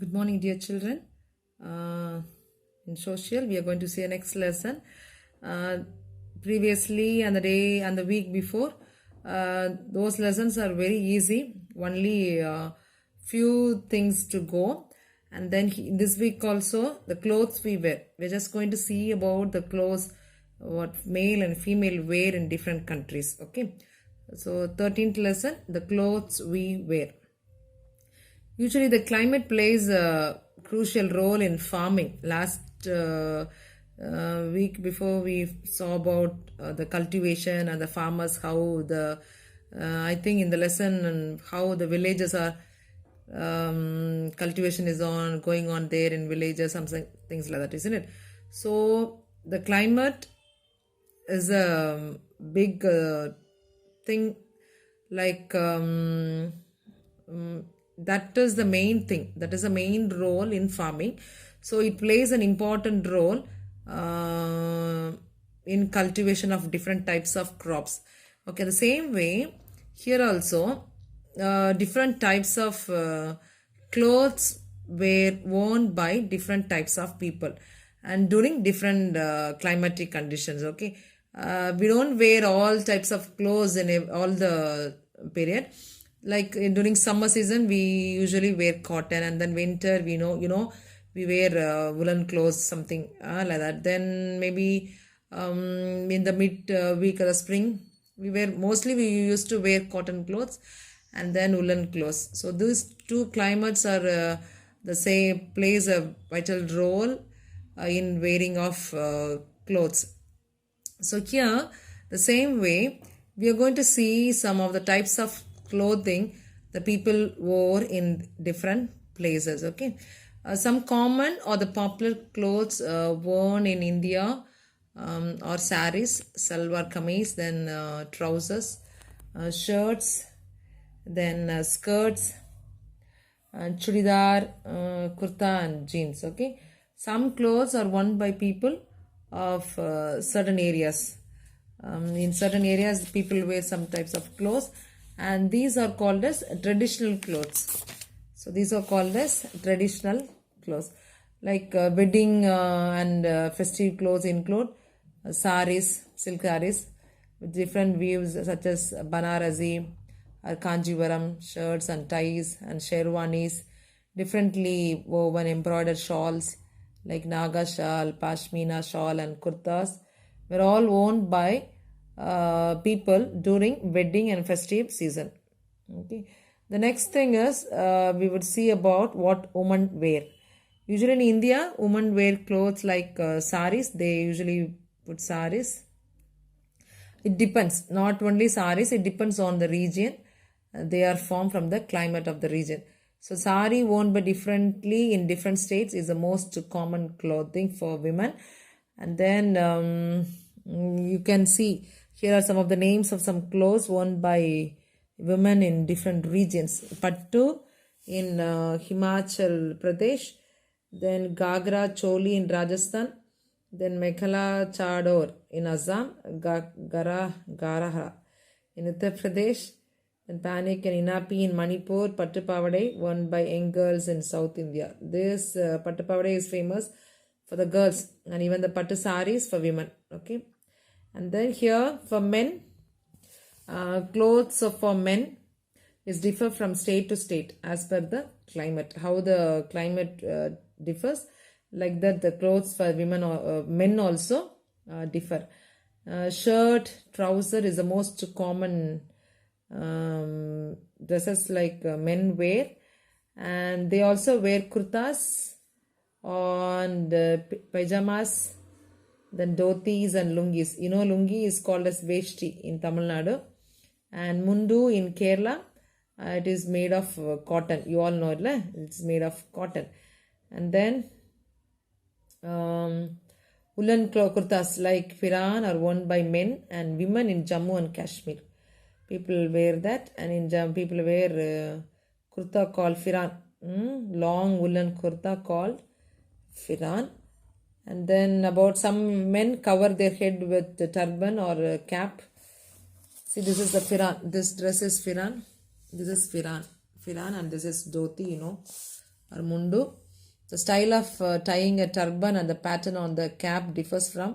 Good morning, dear children. In social, we are going to see a next lesson. Uh, Previously, and the day and the week before, those lessons are very easy. Only few things to go. And then this week also, the clothes we wear. We're just going to see about the clothes what male and female wear in different countries. Okay. So 13th lesson, the clothes we wear. Usually, the climate plays a crucial role in farming. Last week before, we saw about the cultivation and the farmers, how I think in the lesson, and how the villages are cultivation is going on there in villages, something things like that, isn't it? So the climate is a big thing, like that is the main thing, that is the main role in farming. So it plays an important role in cultivation of different types of crops. Okay, the same way here also, different types of clothes were worn by different types of people and during different climatic conditions. Okay, we don't wear all types of clothes in all the period. Like during summer season, we usually wear cotton, and then winter we wear woolen clothes, something like that. Then maybe in the mid week or the spring, we used to wear cotton clothes and then woolen clothes. So these two climates are the same, plays a vital role in wearing of clothes. So here, the same way, we are going to see some of the types of clothing the people wore in different places. Okay, some common or the popular clothes worn in India are saris, salwar kameez, then trousers, shirts, then skirts, chudidar, kurta, and jeans. Okay, some clothes are worn by people of certain areas. In certain areas, people wear some types of clothes, and these are called as traditional clothes. So these are called as traditional clothes. Like wedding and festive clothes include saris, silk saris, with different weaves such as Banarasi or Kanjivaram shirts and ties and sherwanis, differently woven embroidered shawls like Naga shawl, Pashmina shawl, and kurtas were all worn by people during wedding and festive season. Okay. The next thing is we would see about what women wear. Usually in India, women wear clothes like saris. They usually put saris. It depends. Not only saris, it depends on the region. They are formed from the climate of the region. So sari worn by differently in different states is the most common clothing for women. And then you can see here are some of the names of some clothes worn by women in different regions. Pattu in Himachal Pradesh, then Gagra Choli in Rajasthan, then Mekhala Chador in Assam, Garahara in Uttar Pradesh, then Panik and Inapi in Manipur, Pattu Pavadai worn by young girls in South India. This Pattu Pavadai is famous for the girls, and even the Pattu saris for women. Okay, and then here for men, clothes for men is differ from state to state as per the climate. How the climate differs, like that the clothes for women or men also differ. Shirt, trouser is the most common dresses like men wear, and they also wear kurtas and pajamas, then dhotis and lungis. You know, lungi is called as veshti in Tamil Nadu, and mundu in Kerala. It is made of cotton. You all know it, right? It's made of cotton. And then woolen kurtas like firan are worn by men and women in Jammu and Kashmir. People wear that, and in Jammu people wear kurta called firan. Long woolen kurta called firan. And then about some men cover their head with a turban or a cap. See, this is the firan. This dress is firan. This is firan. And this is dhoti, or mundu. The style of tying a turban and the pattern on the cap differs from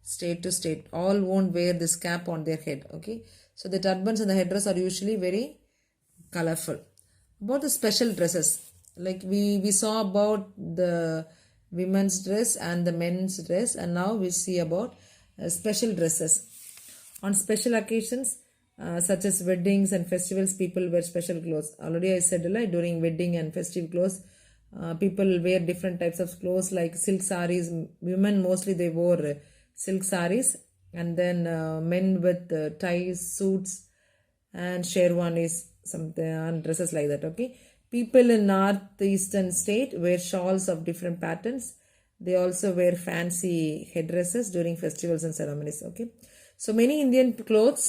state to state. All won't wear this cap on their head. Okay, so the turbans and the headdress are usually very colorful. About the special dresses, like we saw about the women's dress and the men's dress, and now we see about special dresses. On special occasions such as weddings and festivals, people wear special clothes. Already I said during wedding and festive clothes, people wear different types of clothes like silk saris. Women mostly they wore silk saris, and then men with ties, suits, and sherwanis, something, and dresses like that. Okay, people in northeastern state wear shawls of different patterns. They also wear fancy headdresses during festivals and ceremonies. Okay, so many Indian clothes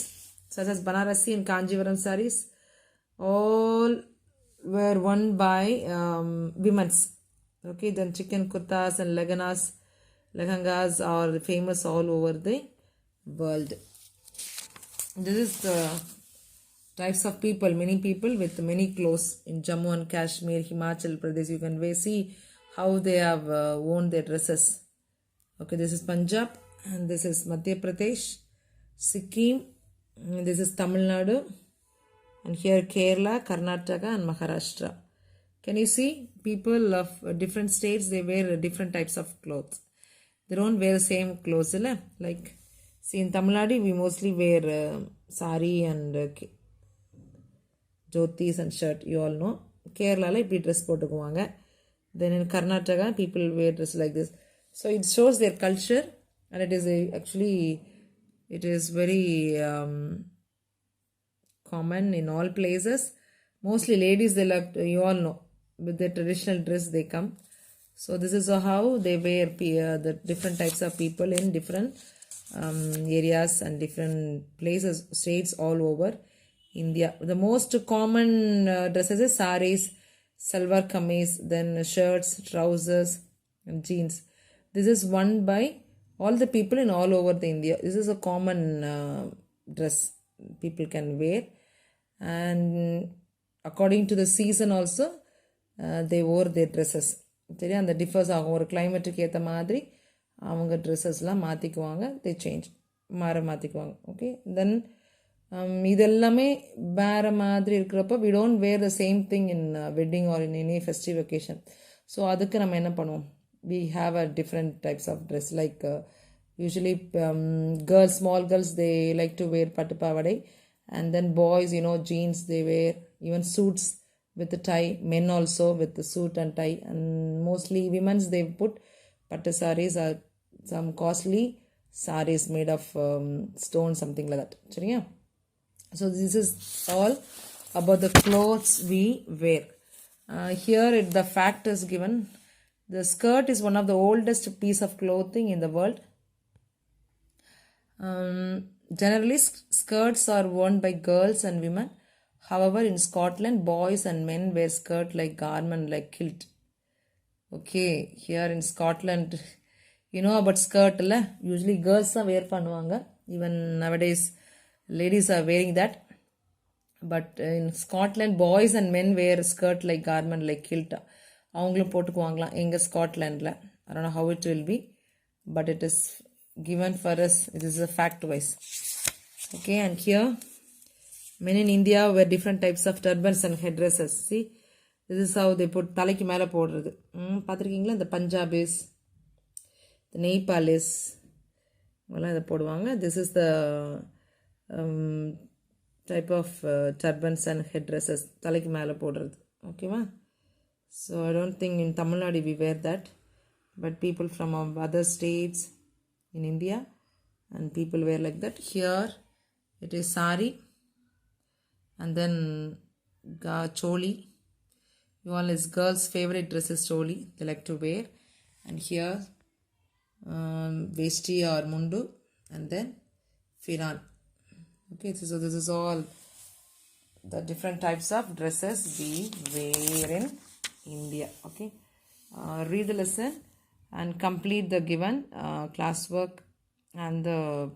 such as Banarasi and Kanjivaram saris all were worn by women's. Okay, then chicken kurtas and lehengas are famous all over the world. This is the types of people, many people with many clothes in Jammu and Kashmir, Himachal Pradesh. You can see how they have worn their dresses. Okay, this is Punjab and this is Madhya Pradesh, Sikkim, this is Tamil Nadu, and here Kerala, Karnataka and Maharashtra. Can you see people of different states, they wear different types of clothes. They don't wear the same clothes. Like see in Tamil Nadu we mostly wear sari and jyotis and shirt, you all know. Kerala இப்படி dress போட்டுக்குவாங்க. Then in Karnataka people wear dress like this. So it shows their culture, and it is actually it is very common in all places. Mostly ladies, they like to, you all know, with their traditional dress they come. So this is how they wear the different types of people in different areas and different places, states all over India. The most common dresses is saris, salwar kameez, then shirts, trousers and jeans. This is worn by all the people in all over the India. This is a common dress people can wear, and according to the season also they wore their dresses. சரி, அந்த differs ஆகும். ஒரு கிளைமேட்டுக்கு ஏற்ற மாதிரி அவங்க ட்ரெஸ்ஸஸ்லாம் மாற்றிக்குவாங்க. They change மாற்றிக்குவாங்க. Okay, தென் இதெல்லாமே வேறு மாதிரி இருக்கிறப்போ we don't wear the same thing in wedding or in any festive occasion. So அதுக்கு நம்ம என்ன பண்ணுவோம், we have a different types of dress, like usually girls, small girls, they like to wear pattu pavadai, and then boys, jeans, they wear even suits with the tie. Men also with the suit and tie, and mostly women's they put pattu sarees or some costly sarees made of stone, something like that. சரியா? So this is all about the clothes we wear. Here the fact is given. The skirt is one of the oldest piece of clothing in the world. Generally, skirts are worn by girls and women. However, in Scotland, boys and men wear skirt like garment, like kilt. Okay, here in Scotland, you know about skirt, usually girls are wear பண்ணுவாங்க. Even nowadays, ladies are wearing that. But in Scotland, boys and men wear skirt like garment, like kilt. அவங்களும் போட்டுக்குவாங்களாம் எங்கள் ஸ்காட்லாண்டில். I don't know how it will be, but it is given for us. It is a fact wise. Okay, and here men in India wear different types of turbans and headdresses. See, this is how they put தலைக்கு மேலே போடுறது. பார்த்துருக்கீங்களா? இந்த Punjabis, the Nepalis எல்லாம் இதை போடுவாங்க. This is the type of turbans and headdresses, தலைக்கு மேலே போடுறது. ஓகேவா? So I don't think in Tamil Nadu we wear that, but people from other states in India and people wear like that. Here it is sari, and then choli. You all is girls' favorite dress is choli. They like to wear, and here vesti or mundu, and then firan. Okay, so this is all the different types of dresses we wear in India. Okay, read the lesson and complete the given classwork and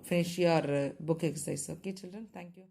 finish your book exercise. Okay, children, thank you.